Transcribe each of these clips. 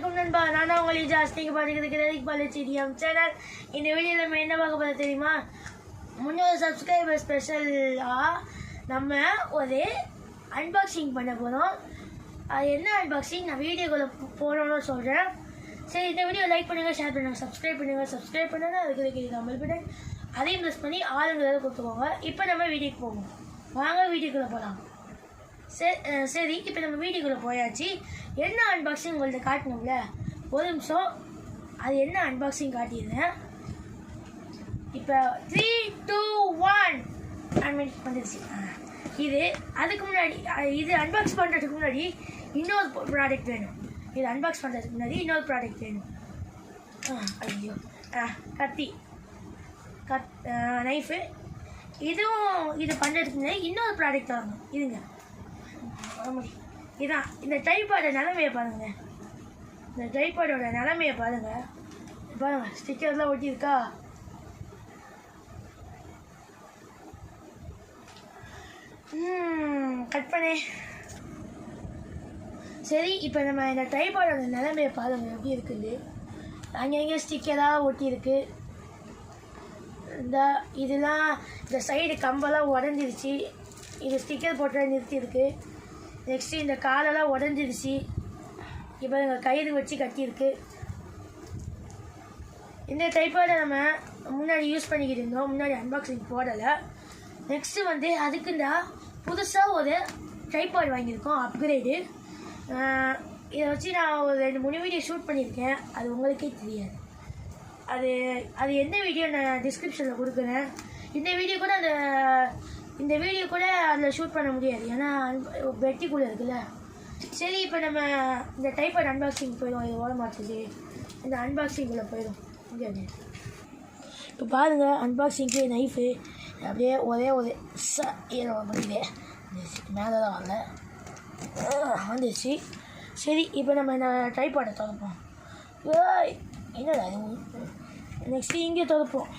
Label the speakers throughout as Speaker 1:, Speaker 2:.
Speaker 1: நண்பா, நான் தான் உங்களை ஜாஸ்தி நீங்கள் பார்த்துக்கிறது கிரதிக் பாலாஜி சேனல். இந்த வீடியோவில் நம்ம என்ன பார்க்க போகிறோம் தெரியுமா? 300 சப்ஸ்கிரைபர் ஸ்பெஷலாக நம்ம ஒரு அன்பாக்சிங் பண்ண போகிறோம். அது என்ன அன்பாக்சிங் நான் வீடியோக்குள்ளே போகணுன்னு சொல்கிறேன். சரி, இந்த வீடியோ லைக் பண்ணுங்கள், ஷேர் பண்ணுங்கள், சப்ஸ்கிரைப் பண்ணுங்கள். அதுக்கு கமெண்ட் பண்ணி அதையும் ப்ரெஸ் பண்ணி ஆளுங்கிறத கொடுத்துக்கோங்க. இப்போ நம்ம வீடியோக்கு போவோம். வாங்க வீடியோக்குள்ளே போகலாம். சரி, இப்போ நம்ம வீடியோக்குள்ளே போயாச்சு. என்ன அன்பாக்சிங் உங்கள்கிட்ட காட்டணும்ல, ஒரு நிமிஷம். அது என்ன அன்பாக்சிங் காட்டியிருந்தேன். இப்போ 3, 2, 1 அன்பாக்ஸ் பண்ணிடுச்சு. இது அதுக்கு முன்னாடி இது அன்பாக்ஸ் பண்ணுறதுக்கு முன்னாடி இன்னொரு ப்ராடக்ட் வேணும். இது அன்பாக்ஸ் பண்ணுறதுக்கு முன்னாடி இன்னொரு ப்ராடக்ட் வேணும். ஐயோ, கத்தி நைஃபு. இது பண்ணுறதுக்கு முன்னாடி இன்னொரு ப்ராடக்ட் வரணும். இதுங்க இதான் இந்த ட்ரைபாடோட நிலைமையை பாருங்கள். இந்த ட்ரைபாடோட நிலைமையை பாருங்கள். ஸ்டிக்கர்லாம் ஒட்டியிருக்கா? கட் பண்ணே. சரி, இப்போ நம்ம இந்த ட்ரைபாடோட நிலைமையை பாருங்கள் எப்படி இருக்குது. அங்கங்கே ஸ்டிக்கராக ஒட்டியிருக்கு. இதெல்லாம் இந்த சைடு கம்பெல்லாம் உடஞ்சிருச்சு. இது ஸ்டிக்கர் போட்டு நிறுத்தியிருக்கு. நெக்ஸ்ட்டு இந்த காலெல்லாம் உடஞ்சிருச்சு. இப்போ எங்கள் கயிறு வச்சு கட்டியிருக்கு. இந்த டைப்பாக நம்ம முன்னாடி யூஸ் பண்ணிக்கிட்டு இருந்தோம். முன்னாடி அன்பாக்சிங் போடலை. நெக்ஸ்ட்டு அதுக்குண்டா புதுசாக ஒரு ட்ரைபாட் வாங்கியிருக்கோம், அப்கிரேடு. இதை வச்சு நான் ஒரு 2-3 வீடியோ ஷூட் பண்ணியிருக்கேன். அது உங்களுக்கே தெரியாது. அது எந்த வீடியோ நான் டிஸ்கிரிப்ஷனில் கொடுக்குறேன். இந்த வீடியோ கூட அதில் ஷூட் பண்ண முடியாது, ஏன்னா வெட்டிக்குள்ளே இருக்குல்ல. சரி, இப்போ நம்ம இந்த டைப்பாட் அன்பாக்சிங் போயிடும். இது ஓட மாட்டுது. இந்த அன்பாக்சிங்குள்ளே போயிடும் முடியாது. இப்போ பாருங்கள், அன்பாக்சிங்க்கு நைஃபு அப்படியே ஒரே ஏதோ முடியுது. மேலே தான் வரல, வந்துடுச்சு. சரி, இப்போ நம்ம இந்த ட்ரைபாடை திறப்போம். என்னடா இது? நெக்ஸ்ட்டு இங்கே திறப்போம்.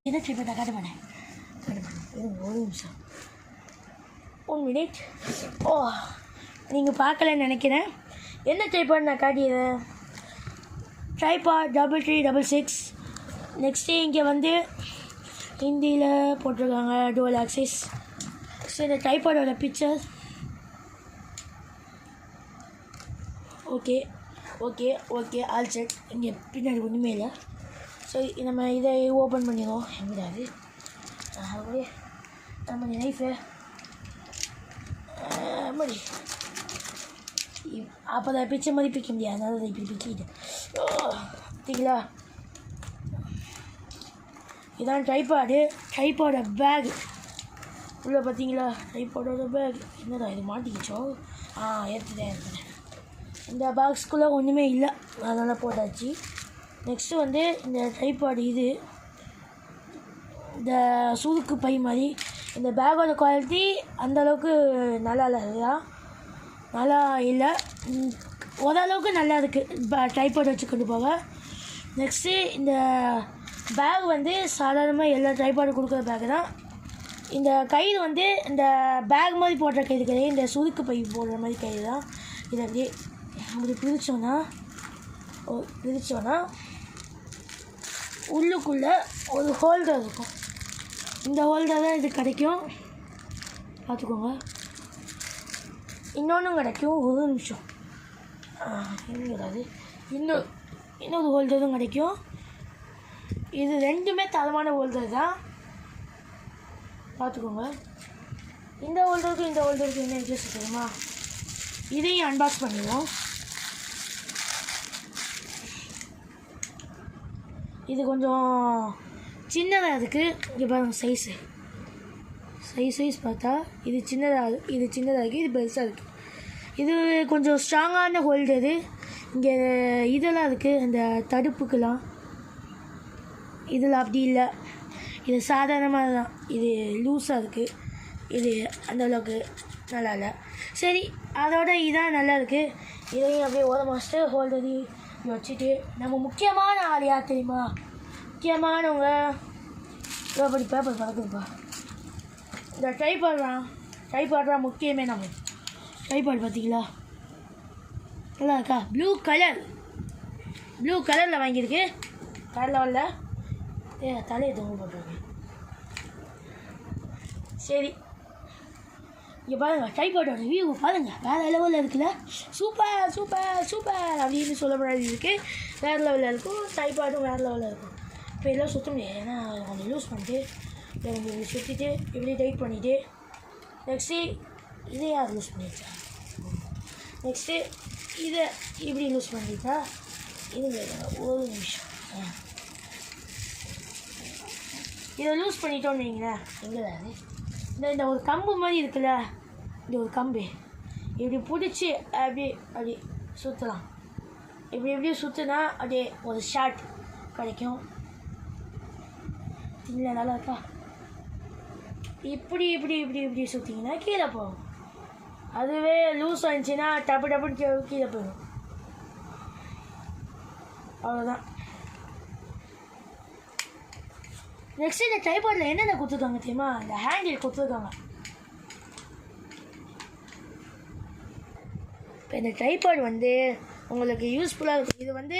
Speaker 1: என்ன ட்ரைபாட்டை காட்ட மாட்டேன். ஒரு நிமிஷம், 1 மினிட். நீங்கள் பார்க்கலன்னு நினைக்கிறேன். என்ன ட்ரைபாட் நான் காட்டிடுறேன். ட்ரைபாட் 3366. நெக்ஸ்ட்டு இங்கே ஹிந்தியில் போட்டிருக்காங்க டூவல் ஆக்சிஸ். ஸோ இந்த ட்ரைபாடோட பிக்சர். Okay all set. இங்கே பின்னாடி ஒன்றுமே இல்லை. ஸோ நம்ம இதை ஓப்பன் பண்ணிடுவோம். எங்கேயாவது அப்படியே நம்ம நைஃபு மடி அப்போ தான் பிச்சை மாதிரி பிக்க முடியாது. அதனால இப்படி பிக்கிட்டு பார்த்தீங்களா? இதான் ட்ரைபாடோட பேக் உள்ள. பார்த்தீங்களா ட்ரைபாடோட பேக்? என்னடா இது மாட்டிக்கிச்சோ? எடுத்துட்டேன். இந்த பாக்ஸ்குள்ளே ஒன்றுமே இல்லை, அதனால் போட்டாச்சு. நெக்ஸ்ட்டு இந்த ட்ரைபாடு இந்த சுருக்கு பை மாதிரி. இந்த பேக்கோட குவாலிட்டி அந்தளவுக்கு நல்லா இல்லை, ஓரளவுக்கு நல்லா இருக்குது ட்ரைபாட் வச்சு கொண்டு போக. நெக்ஸ்ட்டு இந்த பேக் சாதாரணமாக எல்லா ட்ரைபாடும் கொடுக்குற பேக்கு தான். இந்த கயிறு இந்த பேக் மாதிரி போடுற கயிறு கிடையாது, இந்த சுருக்கு பை போடுற மாதிரி கயிறு தான். இதை அப்படி பிரித்தோன்னா உள்ளுக்குள்ளே ஒரு ஹோல்டர் இருக்கும். இந்த ஹோல்டர் தான் இது கிடைக்கும், பார்த்துக்கோங்க. இன்னொன்றும் கிடைக்கும். ஒரு நிமிஷம், இன்னொரு ஹோல்டரும் கிடைக்கும். இது ரெண்டுமே தரமான ஹோல்டர் தான், பார்த்துக்கோங்க. இந்த ஹோல்டருக்கு என்ன இன்ட்ரெஸ்ட் தெரியுமா? இதையும் அன்பாக்ஸ் பண்ணிடுவோம். இது கொஞ்சம் சின்னதாக இருக்குது. இங்கே பாருங்கள், சைஸ் பார்த்தா இது சின்னதாக இருக்குது, இது பெருசாக இருக்குது. இது கொஞ்சம் ஸ்ட்ராங்கான ஹோல்டரு. இங்கே இதெல்லாம் இருக்குது, அந்த தடுப்புக்கெல்லாம். இதில் அப்படி இல்லை, இது சாதாரணமாக தான். இது லூஸாக இருக்குது, இது அந்தளவுக்கு நல்லா இல்லை. சரி, அதோட இதான் நல்லா இருக்குது. இதையும் அப்படியே ஓரமாச்சு ஹோல்டரு வச்சுட்டு நம்ம முக்கியமான ஆள் யார் தெரியுமா? முக்கியமானவங்க படி பேப்பர் பறக்குதுப்பா. இந்த ட்ரைபாட் தான் முக்கியமே. நம்ம ட்ரைபாட் பார்த்தீங்களா? நல்லா இருக்கா? ப்ளூ கலரில் வாங்கியிருக்கு. வேறு லெவலில் தலையை தொங்க போட்டிருக்கேன். சரி, இங்கே பாருங்கள், ட்ரைபாடோட வியூ பாருங்கள், வேறு லெவலில் இருக்குல்ல. சூப்பர் அப்படின்னு சொல்லப்படாது. இருக்குது வேறு லெவலில் இருக்கும். ட்ரைபாடும் வேறு லெவலில் இருக்கும். இப்போ எல்லாம் சுற்ற முடியாது, ஏன்னா கொஞ்சம் லூஸ் பண்ணிட்டு இப்படி சுற்றிட்டு இப்படி டைட் பண்ணிவிட்டு நெக்ஸ்ட்டு இதை யார் லூஸ் பண்ணிடுச்சா? நெக்ஸ்ட்டு இதை இப்படி லூஸ் பண்ணிட்டா இது ஒரு நிமிஷம். இதை லூஸ் பண்ணிட்டோன்னு வைங்களேன். எங்கே அது இந்த ஒரு கம்பு மாதிரி இருக்குல்ல, இந்த ஒரு கம்பு இப்படி பிடிச்சி அப்படி சுற்றலாம். இப்படி சுற்றுனா அப்படியே ஒரு ஷார்ட் கிடைக்கும். இல்லை நல்லா இருக்கா? இப்படி சுற்றிங்கன்னா கீழே போகும். அதுவே லூஸ் ஆனிச்சுன்னா டப்புன்னு கீழே போயிடும். அவ்வளோதான். நெக்ஸ்ட் இந்த ட்ரைபாடில் என்னென்ன கொடுத்துருக்காங்க தெரியுமா? இந்த ஹேண்டில் கொடுத்துருக்காங்க. இப்போ இந்த ட்ரைபாட் வந்து உங்களுக்கு யூஸ்ஃபுல்லாக இருக்குது. இது வந்து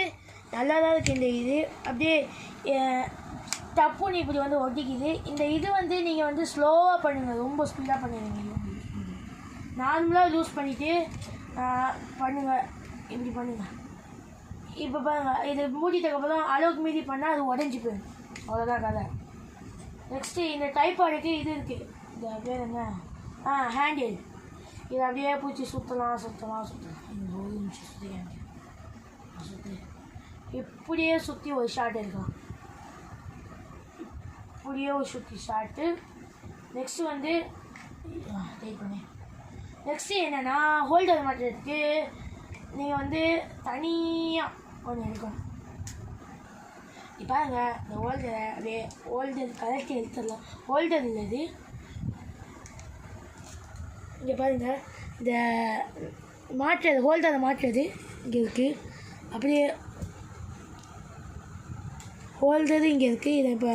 Speaker 1: நல்லா தான் இருக்குது. இந்த இது அப்படியே டப்புன்னு இப்படி வந்து ஒட்டிக்குது. இந்த இது வந்து நீங்கள் வந்து ஸ்லோவாக பண்ணுங்கள், ரொம்ப ஸ்பீடாக பண்ணுவீங்க. நார்மலாக லூஸ் பண்ணிவிட்டு பண்ணுங்கள், இப்படி பண்ணுங்கள். இப்போ பாருங்கள், இது மூடிட்டக்கப்புறம் அளவுக்கு மீறி பண்ணால் அது உடஞ்சி போயிடும். அவ்வளோதான் கதை. நெக்ஸ்ட்டு இந்த டைப்பாடுக்கு இது இருக்குது, இந்த பேர் என்ன, ஹேண்டில். இது அப்படியே பூச்சி சுற்றலாம். இந்த ஒரு நிமிஷம் சுற்றி இப்படியே சுற்றி ஒரு ஷார்ட் எடுக்கலாம். இப்படியே ஒரு சுற்றி ஷார்ட்டு. நெக்ஸ்ட்டு வந்து டைப் பண்ணி நெக்ஸ்ட்டு என்னென்னா ஹோல்டர் மாட்டுறதுக்கு நீங்கள் வந்து தனியாக ஒன்று எடுக்கணும். பாருங்க, இந்த ஹோல்டரை அப்படியே ஹோல்டர் கலட்டி எடுத்துடலாம். ஹோல்டர் இல்லது, இங்கே பாருங்கள், இந்த மாட்டுறது ஹோல்டரை மாட்டுறது இங்கே இருக்குது. அப்படியே ஹோல்டரு இங்கே இருக்குது. இதை இப்போ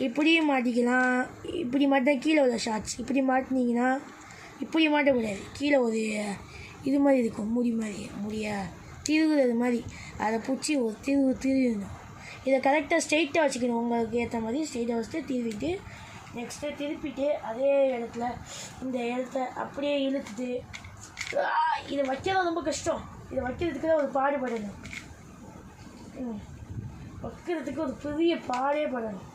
Speaker 1: இப்படியும் மாட்டிக்கலாம். இப்படி மாட்டினா கீழே உள்ள ஷார்ட்ஸ் இப்படி மாட்டினீங்கன்னா இப்படி மாட்டக்கூடாது. கீழே ஒரு இது மாதிரி இருக்கும், முடியா திருவுறது மாதிரி. அதை பிடிச்சி ஒரு திருவிடணும். இதை கரெக்டாக ஸ்ட்ரெயிட்டாக வச்சுக்கணும். உங்களுக்கு ஏற்ற மாதிரி ஸ்ட்ரெயிட்டாக வச்சுட்டு திருவிட்டு நெக்ஸ்ட்டு திருப்பிட்டு அதே இடத்துல இந்த இடத்த அப்படியே இழுத்துட்டு இதை வைக்கிறது ரொம்ப கஷ்டம். இதை வைக்கிறதுக்கு தான் ஒரு பாடுபடணும். வைக்கிறதுக்கு ஒரு பெரிய பாடே படணும்.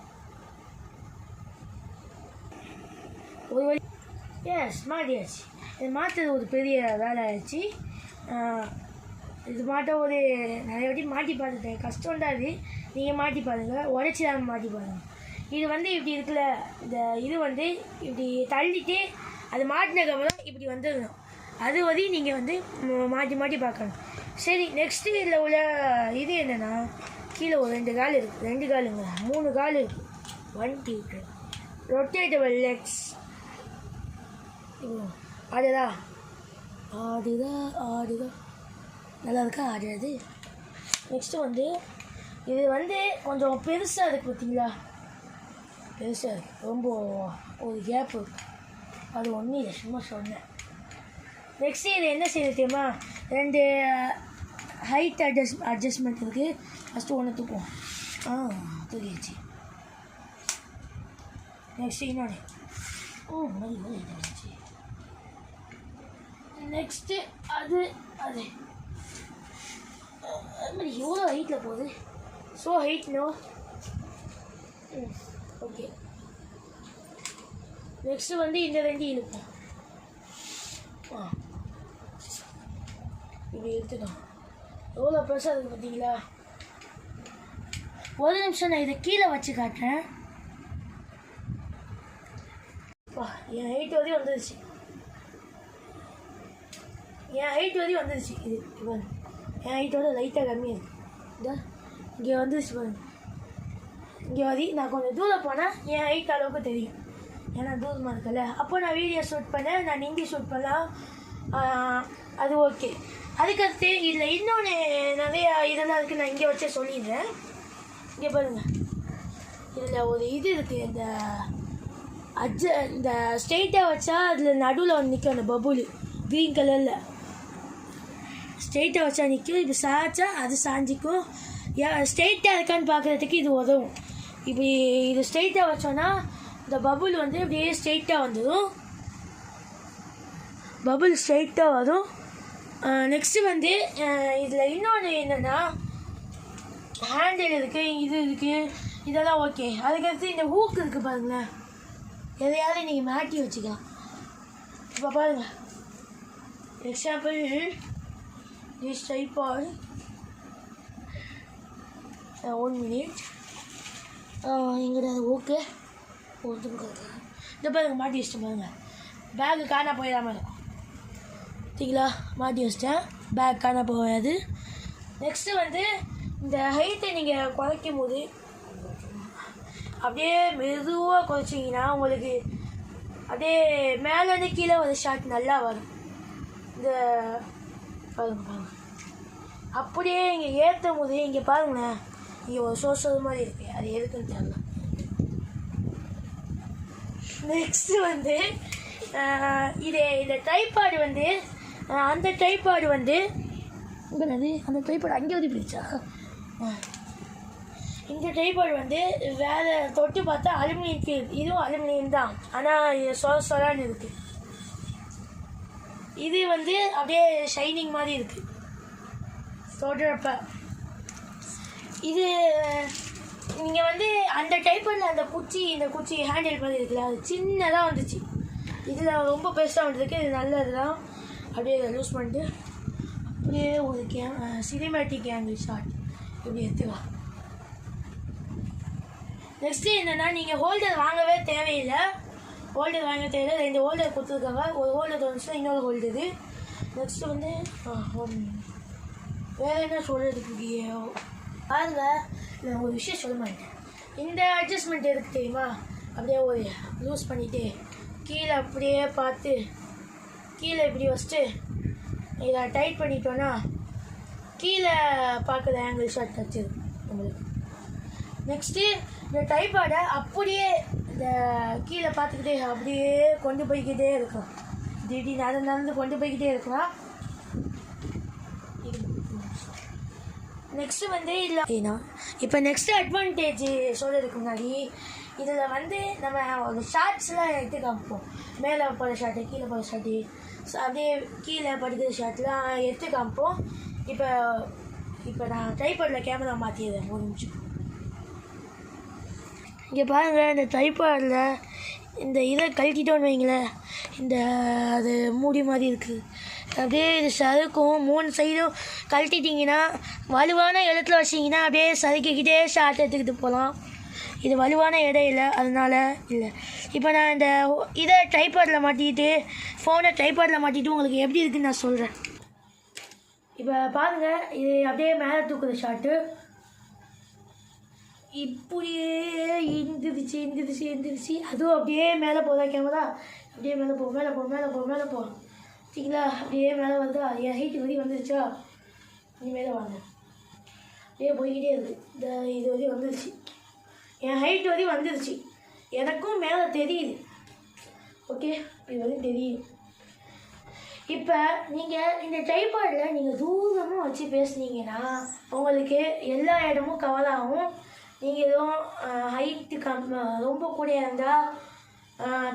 Speaker 1: ஒரு வழி மாட்டியாச்சு. இது மாற்றுறது ஒரு பெரிய வேலை ஆயிடுச்சு. இது மாட்ட ஒரு நிறைய வாட்டி மாட்டி பார்த்துட்டேன். கஷ்டம்டா இது. நீங்கள் மாட்டி பாருங்கள், உடச்சி தான் மாட்டி பாருங்கள். இது வந்து இப்படி இருக்குல்ல, இந்த இது வந்து இப்படி தள்ளிட்டு அது மாட்டினதுக்கப்புறம் இப்படி வந்துடணும். அது வந்து நீங்கள் வந்து மாட்டி பார்க்கணும். சரி, நெக்ஸ்ட்டு இதில் உள்ள இது என்னென்னா, கீழே ஒரு 2 கால் இருக்குது, 2 காலுங்க 3 கால் இருக்குது. 1 2 3 ரொட்டேட்டபிள் லெக்ஸ். ஆடுதா நல்லா இருக்கா? ஆடுறது. நெக்ஸ்ட்டு வந்து இது வந்து கொஞ்சம் பெருசாக இருக்குது, பார்த்தீங்களா? பெருசாக இருக்குது, ரொம்ப ஒரு கேப் இருக்குது. அது ஒன்றும் இல்லை, சும்மா சொன்னேன். நெக்ஸ்ட்டு இது என்ன செய்யுது தெரியுமா? 2 ஹைட் அட்ஜஸ்ட்மெண்ட் இருக்குது. ஃபஸ்ட்டு ஒன்று தூக்குவோம். தூக்கிடுச்சு. நெக்ஸ்ட்டு இன்னொன்று ஆச்சு. நெக்ஸ்ட்டு அது மாதிரி எவ்வளோ ஹைட்டில் போகுது? So height no. Okay. Next வந்து இந்த 2 இழுப்போம். இப்படி இழுத்துட்டோம். எவ்வளோ ப்ரெஷ்ஷாக இருக்குது பார்த்தீங்களா? ஒரு நிமிஷம் நான் இதை கீழே வச்சு காட்டுறேன். என் ஹைட் வரையும் வந்துடுச்சு. இது என் ஹைட்டோட லைட்டாக கம்மியாக இருக்குது. இங்கே வந்துடுச்சு பாருங்க. இங்கே வந்து நான் கொஞ்சம் தூரம் போனால் என் ஹைட் அளவுக்கு தெரியும், ஏன்னா தூரமாக இருக்குல்ல. அப்போ நான் வீடியோ ஷூட் பண்ணேன், நான் இங்கே ஷூட் பண்ணலாம், அது ஓகே. அதுக்கடுத்து இதில் இன்னொன்று நிறைய இதெல்லாம் இருக்குது, நான் இங்கே வச்சே சொல்லிடுறேன். இங்கே பாருங்கள், இதில் ஒரு இது இருக்குது, இந்த ஸ்ட்ரெயிட்டாக வச்சா அதில் நடுவில் வந்து நிற்கும் அந்த பபுள் க்ரீன் கலரில். ஸ்ட்ரெயிட்டாக வச்சா நிற்கும். இப்போ சாய்ச்சா அது சாஞ்சிக்கும். ஸ்ட்ரெயிட்டாக இருக்கான்னு பார்க்குறதுக்கு இது உதவும். இப்படி இது ஸ்ட்ரெயிட்டாக வச்சோன்னா இந்த பபுள் வந்து அப்படியே ஸ்ட்ரெயிட்டாக வந்துடும். பபுள் ஸ்ட்ரெயிட்டாக வரும். நெக்ஸ்ட்டு வந்து இதில் இன்னொன்று என்னென்னா ஹேண்டில் இருக்குது, இது இருக்குது, இதெல்லாம் ஓகே. அதுக்கடுத்து இந்த ஹூக் இருக்குது பாருங்களேன். எதையாவது நீங்கள் மாட்டி வச்சுக்கலாம். இப்போ பாருங்கள், எக்ஸாம்பிள் this tripod 1 minute எங்கடா ஓகே இந்த பாருங்க மாட்டி வச்சிட்டேன். பாருங்கள் பேக்கு காணா போயிடாமல் இருக்கும். சரிங்களா, மாட்டி வச்சிட்டேன், பேக் காணா போகாது. நெக்ஸ்ட்டு வந்து இந்த ஹைட்டை நீங்கள் குறைக்கும் போது அப்படியே மெதுவாக குறைச்சிங்கன்னா உங்களுக்கு அப்படியே மேலேருந்து கீழே ஒரு ஷாட் நல்லா வரும். இந்த பாருங்க அப்படியே இங்கே ஏற்றும் போது இங்கே பாருங்களேன், இங்கே ஒரு சோசல் மாதிரி இருக்குது. அது எதுக்குன்னு தெரியல. நெக்ஸ்ட்டு வந்து இந்த ட்ரைபாடு வந்து அந்த ட்ரைபாடு வந்து அந்த ட்ரைபாடு அங்கே வந்து பிடிச்சா இந்த ட்ரைபாடு வந்து வேறு தொட்டு பார்த்தா அலுமினியத்துக்கு, இதுவும் அலுமினியம் தான், ஆனால் இது சொலான்னு இருக்குது. இது வந்து அப்படியே ஷைனிங் மாதிரி இருக்குது தொடுறப்ப. இது நீங்கள் வந்து அந்த டைப்பில் அந்த இந்த குச்சி ஹேண்டில் மாதிரி இருக்குல்ல, அது சின்னதாக வந்துச்சு. இதில் ரொம்ப பெருசாக வந்துருக்கு. இது நல்லது தான். அப்படியே இதை லூஸ் பண்ணிட்டு அப்படியே ஒரு சினிமேட்டிக் ஆங்கிள் ஷாட் இப்படி எடுத்துக்கலாம். நெக்ஸ்ட்டு என்னென்னா நீங்கள் ஹோல்டர் வாங்கவே தேவையில்லை. ஹோல்டர் வாங்க தேவையில்லை. 2 ஹோல்டர் கொடுத்துருக்காங்க. ஒரு ஹோல்டர் தோணுச்சுன்னா இன்னொரு ஹோல்டரு. நெக்ஸ்ட்டு வந்து வேறு என்ன சொல்கிறதுக்கு பாருங்க, நான் ஒரு விஷயம் சொல்ல மாட்டேன். இந்த அட்ஜஸ்ட்மெண்ட் எதுக்கு தெரியுமா? அப்படியே ஒரு லூஸ் பண்ணிவிட்டு கீழே அப்படியே பார்த்து கீழே இப்படி வச்சுட்டு இதை டைட் பண்ணிட்டோன்னா கீழே பார்க்குற ஆங்கிள் ஷாட் வச்சுருக்கு நம்மளுக்கு. நெக்ஸ்ட்டு இந்த டைப்பாடை அப்படியே இந்த கீழே பார்த்துக்கிட்டே அப்படியே கொண்டு போய்கிட்டே இருக்கலாம். திடீர்னு நடந்து கொண்டு போய்கிட்டே இருக்கலாம். நெக்ஸ்ட்டு வந்து இல்லை இப்போ நெக்ஸ்ட்டு அட்வான்டேஜ் சொல்கிறதுக்கு முன்னாடி இதில் வந்து நம்ம ஒரு ஷார்ட்ஸ்லாம் எடுத்து காமிப்போம். மேலே போகிற ஷார்ட்டு, கீழே போகிற ஷார்ட்டு, அப்படியே கீழே படுக்கிற ஷார்ட்லாம் எடுத்து காமிப்போம். இப்போ நான் ட்ரைபாடில் கேமரா மாற்றிடுறேன். ஒரு நிமிஷம். இங்கே பாருங்கள், இந்த ட்ரைபாடில் இந்த இதை கழட்டிட்டோன்னு வைங்களேன், இந்த அது மூடி மாதிரி இருக்குது. அப்படியே இது சறுக்கும். 3 சைடும் கழட்டிட்டிங்கன்னா வலுவான இடத்துல வச்சிங்கன்னா அப்படியே சறுக்கிக்கிட்டே ஷார்ட் எடுத்துக்கிட்டு போகலாம். இது வலுவான இடம் இல்லை, அதனால் இல்லை. இப்போ நான் இந்த இதை ட்ரைபாடில் மாட்டிக்கிட்டு ஃபோனை ட்ரைபாடில் மாட்டிட்டு உங்களுக்கு எப்படி இருக்குதுன்னு நான் சொல்கிறேன். இப்போ பாருங்கள், இது அப்படியே மேலே தூக்குற ஷாட்டு இப்படியே எந்திரிச்சு அதுவும் அப்படியே மேலே போதா கேமரா, அப்படியே மேலே போகும். சரிங்களா, அப்படியே மேலே வருதா, என் ஹைட்டு வரையும் வந்துருச்சா, நீ மேலே வாங்க, அப்படியே போய்கிட்டே இருக்குது. இந்த இது வரையும் வந்துருச்சு, என் ஹைட்டு வரையும் வந்துருச்சு. எனக்கும் மேலே தெரியுது. ஓகே, இது வரையும் தெரியுது. இப்போ நீங்கள் இந்த ட்ரைபாடில் நீங்கள் தூரமாக வச்சு பேசுனீங்கன்னா உங்களுக்கு எல்லா இடமும் கவர் ஆகும். நீங்கள் எதுவும் ஹைட்டு ரொம்ப கூட இருந்தால்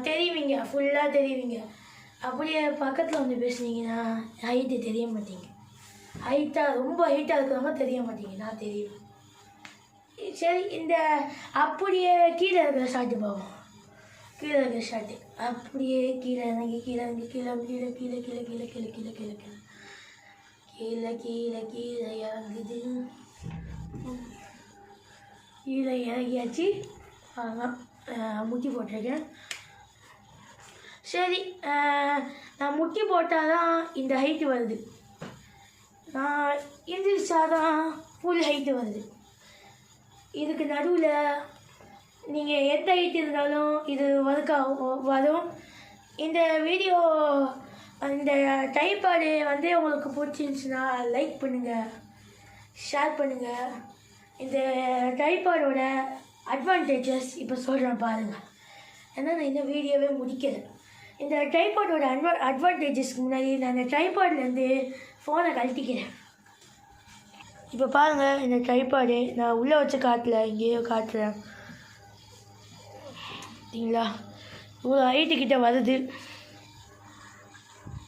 Speaker 1: தெரிவிங்க, ஃபுல்லாக தெரிவிங்க. அப்படியே பக்கத்தில் வந்து பேசுனீங்கன்னா ஹைட்டு தெரிய மாட்டீங்க. ரொம்ப ஹைட்டாக இருக்கிறவங்க தெரிய மாட்டீங்க, நான் தெரியும். சரி, இந்த அப்படியே கீழே இருக்கிற ஷாட்டு பார்ப்போம். கீழே இருக்கிற ஷாட்டு அப்படியே கீழே இறங்கி கீழே இறங்குது. கீழே இறங்கியாச்சு. முட்டி போட்டிருக்கேன். சரி, நான் முட்டி போட்டால் தான் இந்த ஹைட்டு வருது, நான் எந்திரிச்சாதான் ஃபுல் ஹைட்டு வருது. இதுக்கு நடுவில் நீங்கள் எந்த ஹைட் இருந்தாலும் இது வரும். இந்த வீடியோ இந்த ட்ரைபாடு வந்து உங்களுக்கு பிடிச்சிருந்துச்சுன்னா லைக் பண்ணுங்கள், ஷேர் பண்ணுங்கள். இந்த ட்ரைபாடோட அட்வான்டேஜஸ் இப்போ சொல்கிறேன் பாருங்கள். ஏன்னா நான் இந்த வீடியோவே முடிக்கலை. இந்த ட்ரைபாடோட அட்வான்டேஜஸ்க்கு முன்னாடி நான் இந்த ட்ரைபாட்லேருந்து ஃபோனை கழட்டிக்கிறேன். இப்போ பாருங்கள் இந்த ட்ரைபாடு நான் உள்ளே வச்சு காட்டல, இங்கேயோ காட்டுறேன். சரிங்களா, இவ்வளோ ஹைட்டுக்கிட்ட வருது,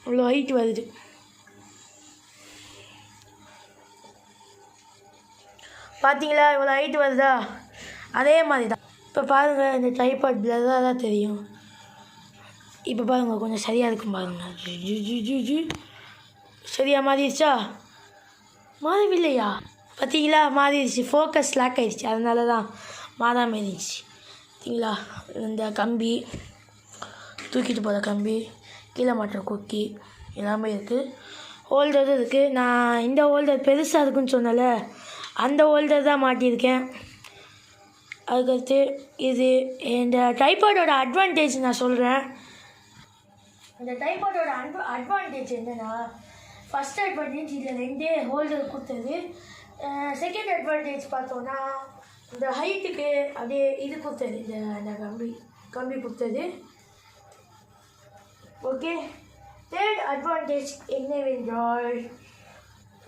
Speaker 1: இவ்வளோ ஹைட்டு வருது. பார்த்தீங்களா, இவ்வளோ ஹைட்டு வருதா? அதே மாதிரி தான். இப்போ பாருங்கள் இந்த ட்ரைபாட் பிளராக தான் தெரியும். இப்போ பாருங்கள் கொஞ்சம் சரியாக இருக்கும் பாருங்கள். சரியாக மாறிடுச்சா? மாறவில்லையா? பார்த்தீங்களா, மாறிடுச்சு. ஃபோக்கஸ் லாக் ஆகிடுச்சு, அதனால தான் மாறாமல் இருந்துச்சு. பார்த்தீங்களா, இந்த கம்பி தூக்கிட்டு போகிற கம்பி, கீழே மாட்டுற கொக்கி எல்லாமே இருக்குது. ஹோல்டரும் இருக்குது. நான் இந்த ஹோல்டர் பெருசாக இருக்குன்னு சொன்னல, அந்த ஹோல்டர் தான் மாட்டியிருக்கேன். அதுக்கடுத்து இது இந்த ட்ரைபாடோட அட்வான்டேஜ் நான் சொல்கிறேன். இந்த ட்ரைபாடோட அட்வான்டேஜ் என்னென்னா, ஃபஸ்ட் அட்வான்டேஜ் இதில் 2 ஹோல்டர் கொடுத்தது. செகண்ட் அட்வான்டேஜ் பார்த்தோன்னா இந்த ஹைட்டுக்கு அப்படியே இது கொடுத்தது, இந்த கம்பி கொடுத்தது. ஓகே, தேர்ட் அட்வான்டேஜ் என்னவென்றால்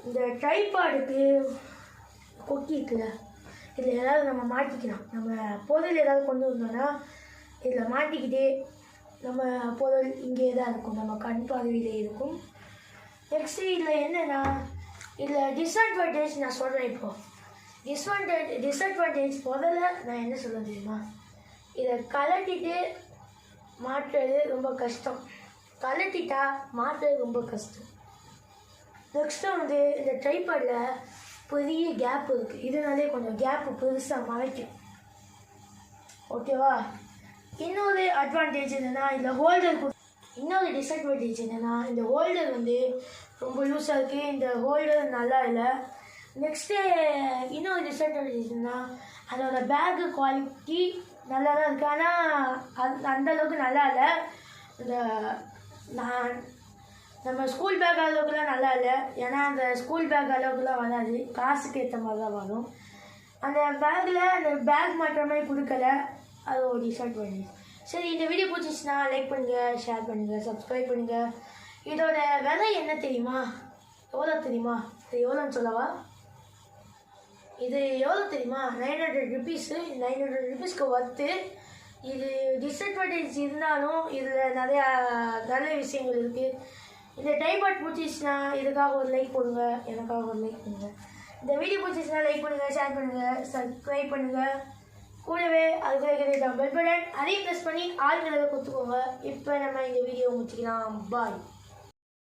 Speaker 1: இந்த ட்ரைபாடுக்கு கொக்கி இருக்குல்ல, இதில் ஏதாவது நம்ம மாட்டிக்கலாம். நம்ம பொருள் ஏதாவது கொண்டு வந்தோன்னா இதில் மாட்டிக்கிட்டே நம்ம பொருள் இங்கே தான் இருக்கும், நம்ம கண் பார்வையிலே இருக்கும். நெக்ஸ்ட்டு இதில் என்னென்னா, இதில் டிஸ்அட்வான்டேஜ் நான் சொல்கிறேன். இப்போது டிஸ்அட்வான்டேஜ் முதல்ல நான் என்ன சொல்ல தெரியுமா, இதை கலட்டிட்டு மாட்டுறது ரொம்ப கஷ்டம். கலட்டிட்டா மாட்டுறது ரொம்ப கஷ்டம். நெக்ஸ்ட்டு வந்து இந்த ட்ரைபாடில் பெரிய கேப் இருக்குது, இதனாலே கொஞ்சம் கேப்பு பெருசாக மறைக்கும். ஓகேவா? இன்னொரு அட்வான்டேஜ் என்னென்னா, இதில் ஹோல்டர் இன்னொரு டிஸ்அட்வான்டேஜ் என்னென்னா, இந்த ஹோல்டர் வந்து ரொம்ப லூஸாக இருக்குது, இந்த ஹோல்டர் நல்லா இல்லை. நெக்ஸ்ட்டு இன்னொரு டிஸ்அட்வான்டேஜ் என்னென்னா, அதோட பேக்கு குவாலிட்டி நல்லா தான் இருக்குது, ஆனால் அந்தளவுக்கு நல்லா இல்லை. இந்த நம்ம ஸ்கூல் பேக் அளவுக்குலாம் நல்லா இல்லை, ஏன்னா அந்த ஸ்கூல் பேக் அளவுக்குலாம் வராது, காசுக்கு ஏற்ற மாதிரி தான் வரும். அந்த பேக் மாட்டுற மாதிரி கொடுக்கல, அது ஒரு டிஸ்அட்வான்டேஜ். சரி, இந்த வீடியோ பிடிச்சிச்சுன்னா லைக் பண்ணுங்கள், ஷேர் பண்ணுங்கள், சப்ஸ்கிரைப் பண்ணுங்கள். இதோட விலை என்ன தெரியுமா? எவ்வளோ தெரியுமா? இது எவ்வளோன்னு சொல்லவா? இது எவ்வளோ தெரியுமா? 900 ருபீஸு. 900 ருபீஸ்க்கு ஒர்த்து. இது டிஸ்அட்வான்டேஜ் இருந்தாலும் இதில் நிறையா நல்ல விஷயங்கள் இருக்குது. இந்த ட்ரைபாட் பிடிச்சிச்சுன்னா இதுக்காக ஒரு லைக் போடுங்க, எனக்காக ஒரு லைக் பண்ணுங்கள். இந்த வீடியோ பிடிச்சிச்சுன்னா லைக் பண்ணுங்கள், ஷேர் பண்ணுங்கள், சப்ஸ்கிரைப் பண்ணுங்கள். கூடவே அதுக்குள்ளே கிடையாது பெல் பட்டன் அதையும் ப்ரெஸ் பண்ணி ஆளுங்களை கொடுத்துக்கோங்க. இப்போ நம்ம இந்த வீடியோ முடிச்சுக்கலாம். பாய்.